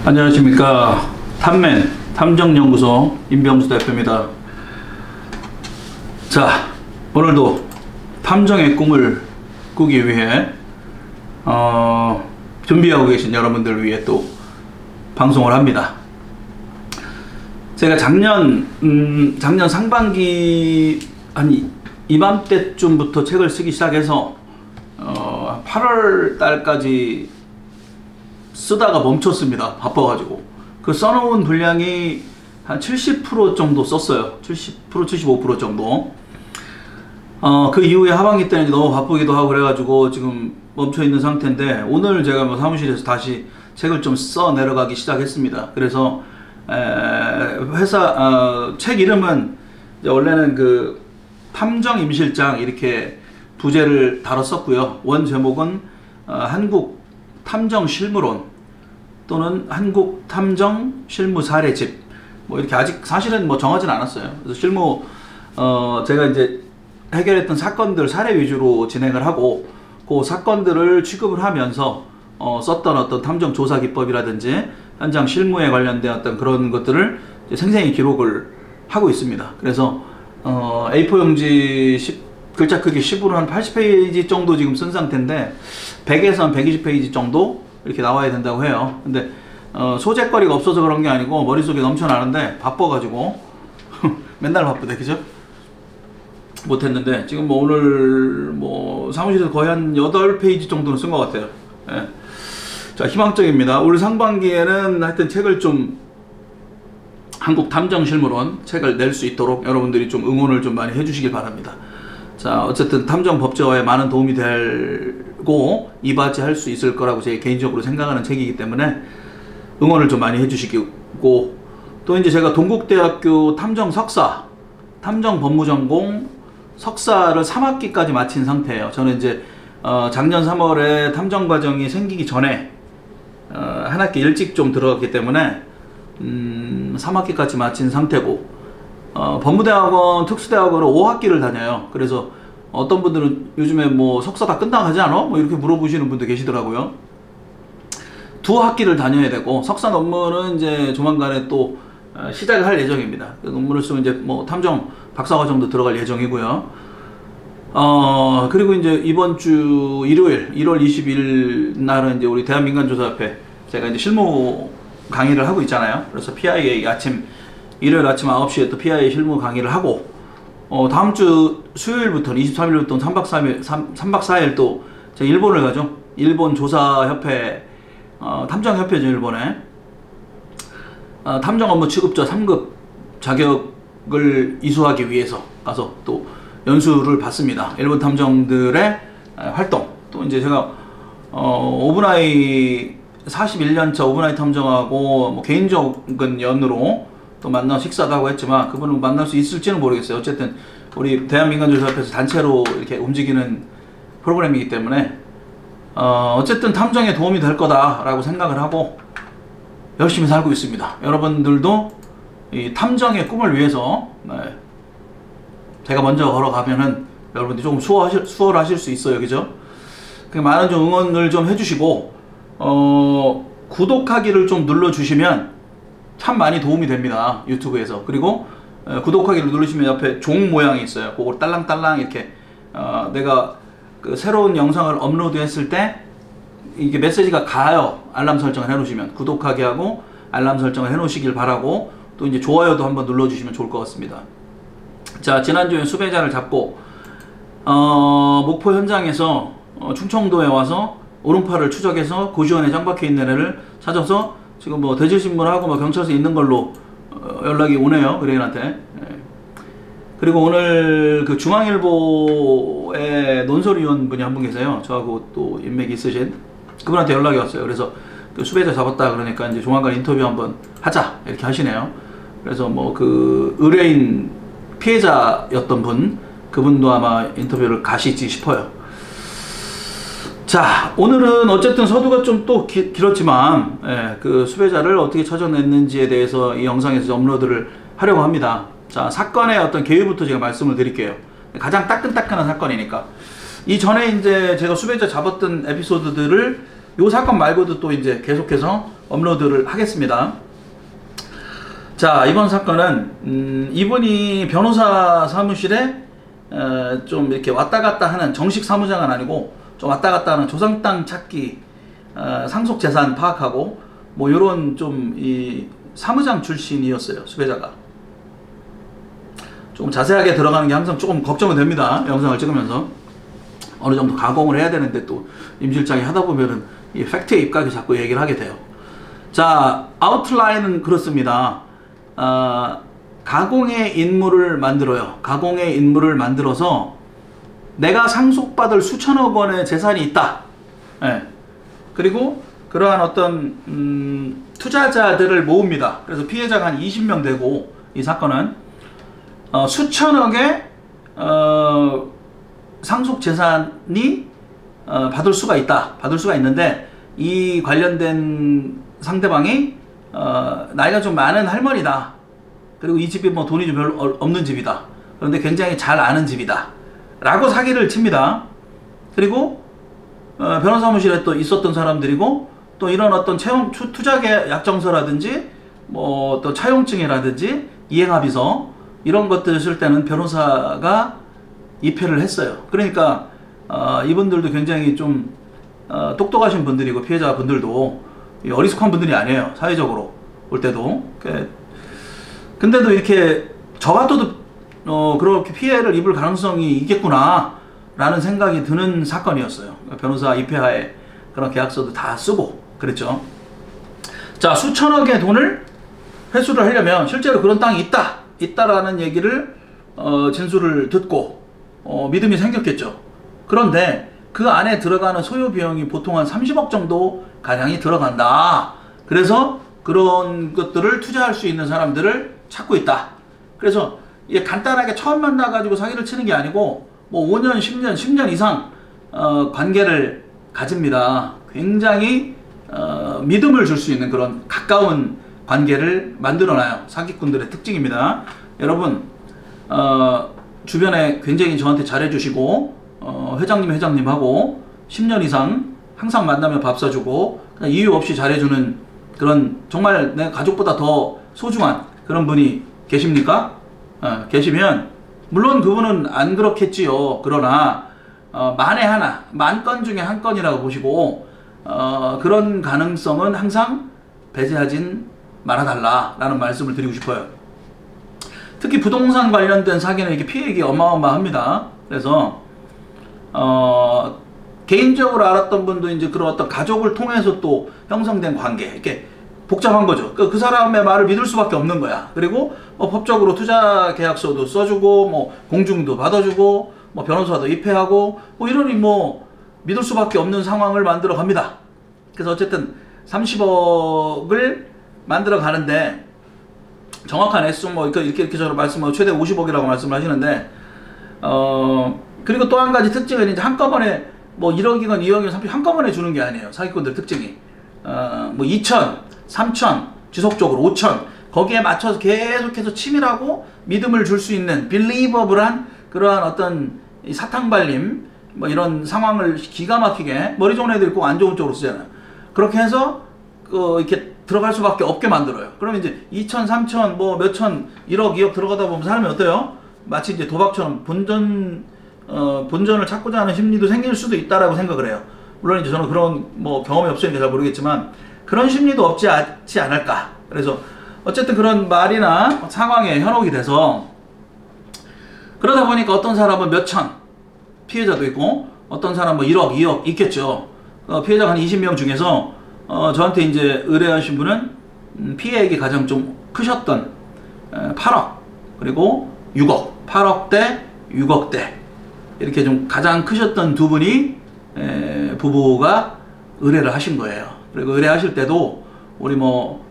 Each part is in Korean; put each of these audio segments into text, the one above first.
안녕하십니까. 탐맨 탐정연구소 임병수 대표입니다. 자, 오늘도 탐정의 꿈을 꾸기 위해 준비하고 계신 여러분들을 위해 또 방송을 합니다. 제가 작년 상반기 한 이맘때쯤부터 책을 쓰기 시작해서 8월 달까지 쓰다가 멈췄습니다. 바빠가지고. 그 써놓은 분량이 한 70% 정도 썼어요. 70%, 75% 정도. 그 이후에 하반기 때는 너무 바쁘기도 하고 그래가지고 지금 멈춰있는 상태인데, 오늘 제가 뭐 사무실에서 다시 책을 좀 써 내려가기 시작했습니다. 그래서 책 이름은 이제 원래는 그 탐정 임실장 이렇게 부제를 다뤘었고요. 원 제목은 한국 탐정 실무론 또는 한국 탐정 실무 사례집, 뭐 이렇게 아직 사실은 뭐 정하진 않았어요. 그래서 실무 제가 이제 해결했던 사건들 사례 위주로 진행을 하고, 그 사건들을 취급을 하면서 썼던 어떤 탐정 조사 기법이라든지 현장 실무에 관련된 어떤 그런 것들을 생생히 기록을 하고 있습니다. 그래서 A4 용지 글자 크기 10으로 한 80페이지 정도 지금 쓴 상태인데 100에서 한 120페이지 정도 이렇게 나와야 된다고 해요. 근데 소재거리가 없어서 그런 게 아니고 머릿속에 넘쳐나는데 바빠가지고 맨날 바쁘대, 그죠? 못했는데 지금 뭐 오늘 뭐 사무실에서 거의 한 8페이지 정도는 쓴 것 같아요. 예. 자, 희망적입니다. 올 상반기에는 하여튼 책을 좀, 한국 탐정 실무론 책을 낼 수 있도록 여러분들이 좀 응원을 좀 많이 해주시길 바랍니다. 자, 어쨌든 탐정 법제화에 많은 도움이 되고 이바지할 수 있을 거라고 제 개인적으로 생각하는 책이기 때문에 응원을 좀 많이 해주시고, 또 이제 제가 동국대학교 탐정 석사, 탐정 법무전공 석사를 3학기까지 마친 상태예요. 저는 이제 작년 3월에 탐정 과정이 생기기 전에 한 학기 일찍 좀 들어갔기 때문에 3학기까지 마친 상태고, 법무대학원, 특수대학원을 5학기를 다녀요. 그래서 어떤 분들은 요즘에 뭐 석사 다 끝나고 하지 않아? 뭐 이렇게 물어보시는 분도 계시더라고요. 2학기를 다녀야 되고, 석사 논문은 이제 조만간에 또 시작을 할 예정입니다. 그 논문을 쓰면 이제 뭐 탐정 박사과정도 들어갈 예정이고요. 그리고 이제 이번 주 일요일 1월 20일 날은 이제 우리 대한민간조사협회 제가 이제 실무 강의를 하고 있잖아요. 그래서 PIA 일요일 아침 9시에 또 PIA 실무 강의를 하고, 다음 주 수요일부터는 23일부터 3박 4일 또 제가 일본을 가죠. 일본 조사협회, 탐정협회죠, 일본에. 탐정 업무 취급자 3급 자격을 이수하기 위해서 가서 또 연수를 받습니다. 일본 탐정들의 활동. 또 이제 제가 오브나이 41년차 오브나이 탐정하고 뭐 개인적인 연으로 또 만나 식사도 하고 했지만, 그분을 만날 수 있을지는 모르겠어요. 어쨌든 우리 대한민간조사협회에서 단체로 이렇게 움직이는 프로그램이기 때문에 어쨌든 탐정에 도움이 될 거다라고 생각을 하고 열심히 살고 있습니다. 여러분들도 이 탐정의 꿈을 위해서 제가 먼저 걸어가면은 여러분들이 조금 수월하실 수 있어요, 그죠? 많은 좀 응원을 좀 해주시고, 구독하기를 좀 눌러주시면 참 많이 도움이 됩니다, 유튜브에서. 그리고 구독하기를 누르시면 옆에 종 모양이 있어요. 그걸 딸랑딸랑 이렇게 내가 그 새로운 영상을 업로드했을 때 이게 메시지가 가요. 알람 설정을 해놓으시면 구독하기 하고 알람 설정을 해놓으시길 바라고, 또 이제 좋아요도 한번 눌러주시면 좋을 것 같습니다. 자, 지난주에 수배자를 잡고 목포 현장에서 충청도에 와서 오른팔을 추적해서 고시원에 짱박혀 있는 애를 찾아서 지금 뭐 대질신문하고 뭐 경찰서에 있는 걸로 연락이 오네요, 의뢰인한테. 그리고 오늘 그 중앙일보의 논설위원 분이 한 분 계세요. 저하고 또 인맥이 있으신 그분한테 연락이 왔어요. 그래서 그 수배자 잡았다 그러니까 이제 조만간 인터뷰 한번 하자 이렇게 하시네요. 그래서 뭐 그 의뢰인 피해자였던 분, 그분도 아마 인터뷰를 가시지 싶어요. 자, 오늘은 어쨌든 서두가 좀 또 길었지만 그 수배자를 어떻게 찾아냈는지에 대해서 이 영상에서 업로드를 하려고 합니다. 자, 사건의 어떤 개요부터 제가 말씀을 드릴게요. 가장 따끈따끈한 사건이니까. 이전에 이제 제가 수배자 잡았던 에피소드들을 요 사건 말고도 또 이제 계속해서 업로드를 하겠습니다. 자, 이번 사건은 이분이 변호사 사무실에 좀 이렇게 왔다 갔다 하는, 정식 사무장은 아니고 좀 왔다 갔다 하는 조상 땅 찾기, 상속 재산 파악하고 뭐 요런 좀 이 사무장 출신이었어요. 수배자가. 조금 자세하게 들어가는 게 항상 조금 걱정은 됩니다. 영상을 찍으면서 어느 정도 가공을 해야 되는데 또 임 실장이 하다 보면은 이 팩트에 입각이 자꾸 얘기를 하게 돼요. 자, 아웃라인은 그렇습니다. 가공의 인물을 만들어요. 가공의 인물을 만들어서 내가 상속받을 수천억 원의 재산이 있다. 예. 그리고 그러한 어떤 투자자들을 모읍니다. 그래서 피해자가 한 20명 되고, 이 사건은 수천억의 상속 재산이 받을 수가 있다. 받을 수가 있는데, 이 관련된 상대방이 나이가 좀 많은 할머니다. 그리고 이 집이 뭐 돈이 좀 별로 없는 집이다. 그런데 굉장히 잘 아는 집이다. 라고 사기를 칩니다. 그리고 변호사 사무실에 또 있었던 사람들이고, 또 이런 어떤 투자 약정서라든지 뭐 또 차용증이라든지 이행합의서 이런 것들을 쓸 때는 변호사가 입회를 했어요. 그러니까 이분들도 굉장히 좀 똑똑하신 분들이고, 피해자 분들도 어리숙한 분들이 아니에요. 사회적으로 볼 때도. 근데도 이렇게 저 같아도 그렇게 피해를 입을 가능성이 있겠구나 라는 생각이 드는 사건이었어요. 변호사 입회하에 그런 계약서도 다 쓰고 그랬죠. 자, 수천억의 돈을 회수를 하려면 실제로 그런 땅이 있다라는 얘기를 진술을 듣고 믿음이 생겼겠죠. 그런데 그 안에 들어가는 소요 비용이 보통 한 30억 정도 가량이 들어간다. 그래서 그런 것들을 투자할 수 있는 사람들을 찾고 있다. 그래서 이게 간단하게 처음 만나가지고 사기를 치는 게 아니고 뭐 5년, 10년 이상 관계를 가집니다. 굉장히 믿음을 줄 수 있는 그런 가까운 관계를 만들어놔요. 사기꾼들의 특징입니다. 여러분 주변에 굉장히 저한테 잘해주시고 회장님하고 10년 이상 항상 만나면 밥 사주고 그냥 이유 없이 잘해주는 그런 정말 내 가족보다 더 소중한 그런 분이 계십니까? 계시면 물론 그분은 안 그렇겠지요. 그러나 만에 하나, 10,000건 중에 한 건이라고 보시고 그런 가능성은 항상 배제하진 말아달라라는 말씀을 드리고 싶어요. 특히 부동산 관련된 사기는 이게 피해액이 어마어마합니다. 그래서 개인적으로 알았던 분도 이제 그런 어떤 가족을 통해서 또 형성된 관계, 이렇게 복잡한 거죠. 그 사람의 말을 믿을 수밖에 없는 거야. 그리고 법적으로 투자 계약서도 써주고, 뭐 공증도 받아주고, 뭐 변호사도 입회하고, 뭐 이러니 뭐 믿을 수밖에 없는 상황을 만들어 갑니다. 그래서 어쨌든 30억을 만들어 가는데 정확한 액수 뭐 이렇게 저는 말씀하고 최대 50억이라고 말씀을 하시는데, 그리고 또 한 가지 특징은 이제 한꺼번에 뭐 1억이건 2억이건 3억 한꺼번에 주는 게 아니에요. 사기꾼들 특징이 뭐 2천 3천 지속적으로 5천 거기에 맞춰서 계속해서 치밀하고 믿음을 줄 수 있는 빌리버블한 그러한 어떤 사탕발림 뭐 이런 상황을 기가 막히게, 머리 좋은 애들이 꼭 안 좋은 쪽으로 쓰잖아요. 그렇게 해서 이렇게 들어갈 수밖에 없게 만들어요. 그러면 이제 2천 3천 뭐 몇천 1억 2억 들어가다 보면 사람이 어때요? 마치 이제 도박처럼 본전을 찾고자 하는 심리도 생길 수도 있다라고 생각을 해요. 물론 이제 저는 그런 뭐 경험이 없으니까 잘 모르겠지만 그런 심리도 없지 않을까. 그래서 어쨌든 그런 말이나 상황에 현혹이 돼서 그러다 보니까 어떤 사람은 몇천 피해자도 있고 어떤 사람은 뭐 1억 2억 있겠죠. 피해자가 한 20명 중에서 저한테 이제 의뢰하신 분은 피해액이 가장 좀 크셨던 8억 그리고 6억 8억대 6억대 이렇게 좀 가장 크셨던 두 분이 부부가 의뢰를 하신 거예요. 그리고 의뢰하실 때도 우리 뭐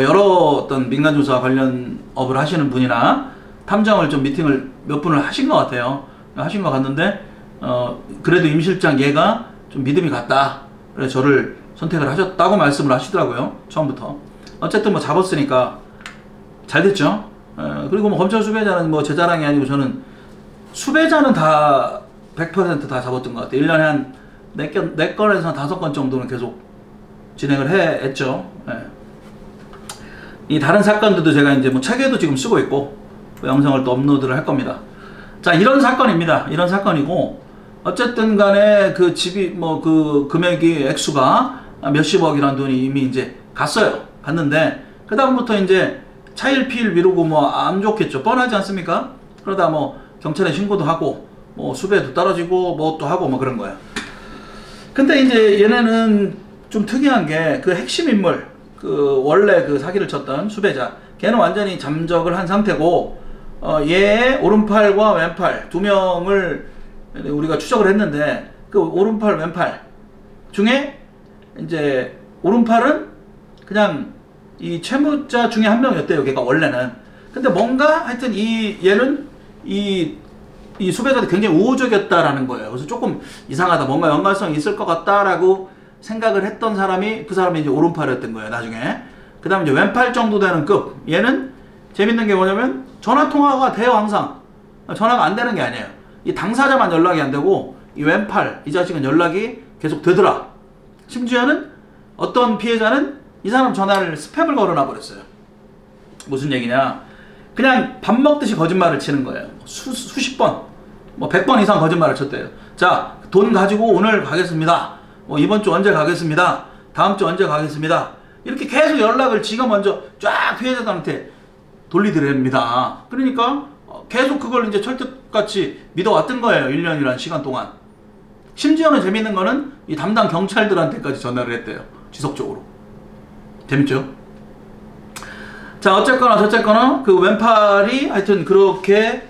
여러 어떤 민간조사 관련 업을 하시는 분이나 탐정을 좀 미팅을 몇 분을 하신 것 같아요. 하신 것 같는데 그래도 임 실장 얘가 좀 믿음이 갔다. 그래서 저를 선택을 하셨다고 말씀을 하시더라고요. 처음부터. 어쨌든 뭐 잡았으니까 잘 됐죠. 그리고 뭐 검찰 수배자는 뭐 제 자랑이 아니고 저는 수배자는 다 100% 다 잡았던 것 같아요. 1년에 한 네 건에서 5건 정도는 계속 진행을 했죠. 예. 이 다른 사건들도 제가 이제 뭐 책에도 지금 쓰고 있고 그 영상을 또 업로드를 할 겁니다. 자, 이런 사건입니다. 이런 사건이고, 어쨌든 간에 그 집이 뭐 그 금액이 액수가 몇십억이라는 돈이 이미 이제 갔어요. 갔는데 그 다음부터 이제 차일피일 미루고 뭐 안 좋겠죠. 뻔하지 않습니까? 그러다 뭐 경찰에 신고도 하고 뭐 수배도 떨어지고 뭐 또 하고 뭐 그런 거예요. 근데 이제 얘네는 좀 특이한 게 그 핵심 인물, 그 원래 그 사기를 쳤던 수배자, 걔는 완전히 잠적을 한 상태고, 얘의 오른팔과 왼팔 두 명을 우리가 추적을 했는데, 그 오른팔 왼팔 중에 이제 오른팔은 그냥 이 채무자 중에 한 명이었대요. 걔가 원래는. 근데 뭔가 하여튼 얘는 이 수배자도 굉장히 우호적이었다라는 거예요. 그래서 조금 이상하다, 뭔가 연관성이 있을 것 같다라고 생각을 했던 사람이, 그 사람이 이제 오른팔이었던 거예요, 나중에. 그 다음에 이제 왼팔 정도 되는 급. 얘는 재밌는 게 뭐냐면 전화통화가 돼요, 항상. 전화가 안 되는 게 아니에요. 이 당사자만 연락이 안 되고, 이 왼팔, 이 자식은 연락이 계속 되더라. 심지어는 어떤 피해자는 이 사람 전화를 스팸을 걸어놔 버렸어요. 무슨 얘기냐. 그냥 밥 먹듯이 거짓말을 치는 거예요. 수십 번, 뭐 100번 이상 거짓말을 쳤대요. 자, 돈 가지고 오늘 가겠습니다. 뭐 이번 주 언제 가겠습니다. 다음 주 언제 가겠습니다. 이렇게 계속 연락을 지가 먼저 쫙 피해자들한테 돌리더랍니다. 그러니까 계속 그걸 이제 철떡같이 믿어왔던 거예요. 1년이라는 시간 동안. 심지어는 재밌는 거는 이 담당 경찰들한테까지 전화를 했대요. 지속적으로. 재밌죠? 자, 어쨌거나 저쨌거나 그 왼팔이 하여튼 그렇게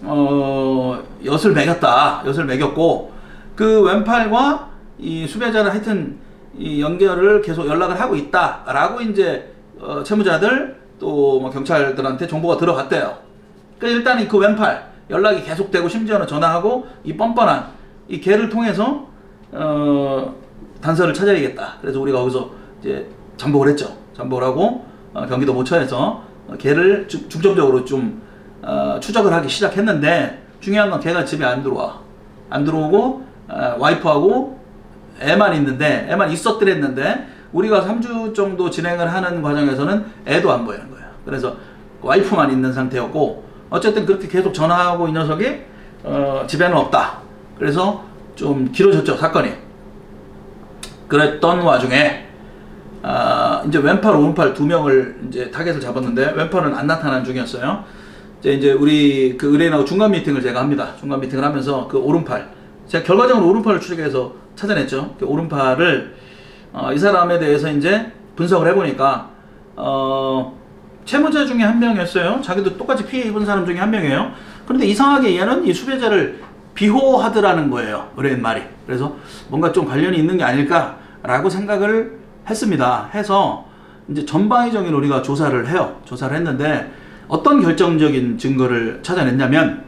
엿을 매겼다. 엿을 매겼고, 그 왼팔과 이 수배자는 하여튼 이 연결을 계속 연락을 하고 있다라고 이제 채무자들 또 뭐 경찰들한테 정보가 들어갔대요. 그러니까 일단 그 왼팔 연락이 계속되고, 심지어는 전화하고 이 뻔뻔한 이 걔를 통해서 단서를 찾아야겠다. 그래서 우리가 거기서 이제 잠복을 했죠. 잠복을 하고 경기도 모처에서 걔를 중점적으로 좀 추적을 하기 시작했는데, 중요한 건 걔가 집에 안 들어와. 안 들어오고 와이프하고 애만 있는데, 애만 있었더랬는데 우리가 3주 정도 진행을 하는 과정에서는 애도 안 보이는 거예요. 그래서 와이프만 있는 상태였고, 어쨌든 그렇게 계속 전화하고 이 녀석이 집에는 없다. 그래서 좀 길어졌죠, 사건이. 그랬던 와중에 이제 왼팔 오른팔 두 명을 이제 타겟을 잡았는데, 왼팔은 안 나타나는 중이었어요. 이제 우리 그 의뢰인하고 중간 미팅을 제가 합니다. 중간 미팅을 하면서 그 오른팔, 제가 결과적으로 오른팔을 추적해서 찾아냈죠. 그 오른팔을 이 사람에 대해서 이제 분석을 해보니까 채무자 중에 한 명이었어요. 자기도 똑같이 피해 입은 사람 중에 한 명이에요. 그런데 이상하게 얘는 이 수배자를 비호하더라는 거예요, 의뢰인 말이. 그래서 뭔가 좀 관련이 있는 게 아닐까라고 생각을 했습니다. 해서 이제 전방위적인 우리가 조사를 해요. 조사를 했는데 어떤 결정적인 증거를 찾아냈냐면,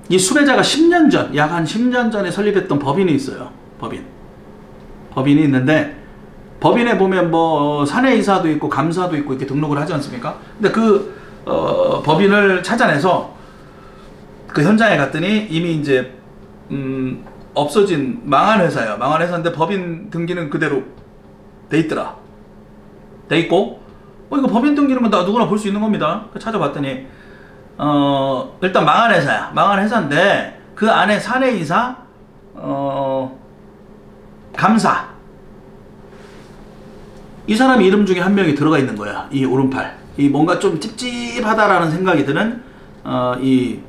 이 수배자가 10년 전, 약 한 10년 전에 설립했던 법인이 있어요. 법인이 있는데, 법인에 보면 뭐 사내이사도 있고 감사도 있고 이렇게 등록을 하지 않습니까? 근데 그 법인을 찾아내서 그 현장에 갔더니 이미 이제 없어진 망한 회사예요. 망한 회사인데 법인 등기는 그대로 돼 있더라. 돼 있고, 이거 법인 등기는 나 누구나 볼 수 있는 겁니다. 찾아봤더니 일단 망한 회사야. 망한 회사인데 그 안에 사내이사, 감사, 이 사람 이름 중에 한 명이 들어가 있는 거야. 이 오른팔. 이 뭔가 좀 찝찝하다라는 생각이 드는 이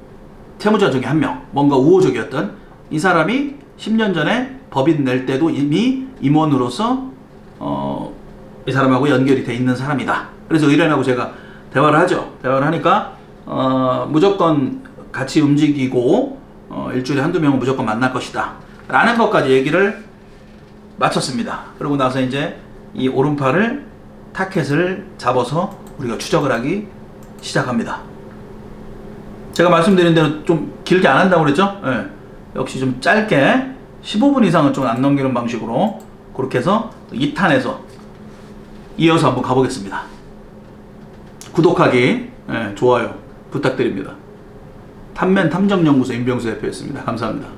채무자 중에 한 명, 뭔가 우호적이었던 이 사람이 10년 전에 법인 낼 때도 이미 임원으로서 이 사람하고 연결이 돼 있는 사람이다. 그래서 의뢰인하고 제가 대화를 하죠. 대화를 하니까 무조건 같이 움직이고 일주일에 한두 명은 무조건 만날 것이다 라는 것까지 얘기를 마쳤습니다. 그러고 나서 이제 이 오른팔을 타켓을 잡아서 우리가 추적을 하기 시작합니다. 제가 말씀드린 대로 좀 길게 안 한다고 그랬죠? 네. 역시 좀 짧게 15분 이상은 좀 안 넘기는 방식으로 그렇게 해서 2탄에서 이어서 한번 가보겠습니다. 구독하기, 좋아요 부탁드립니다. 탐맨 탐정연구소 임병수 대표였습니다. 감사합니다.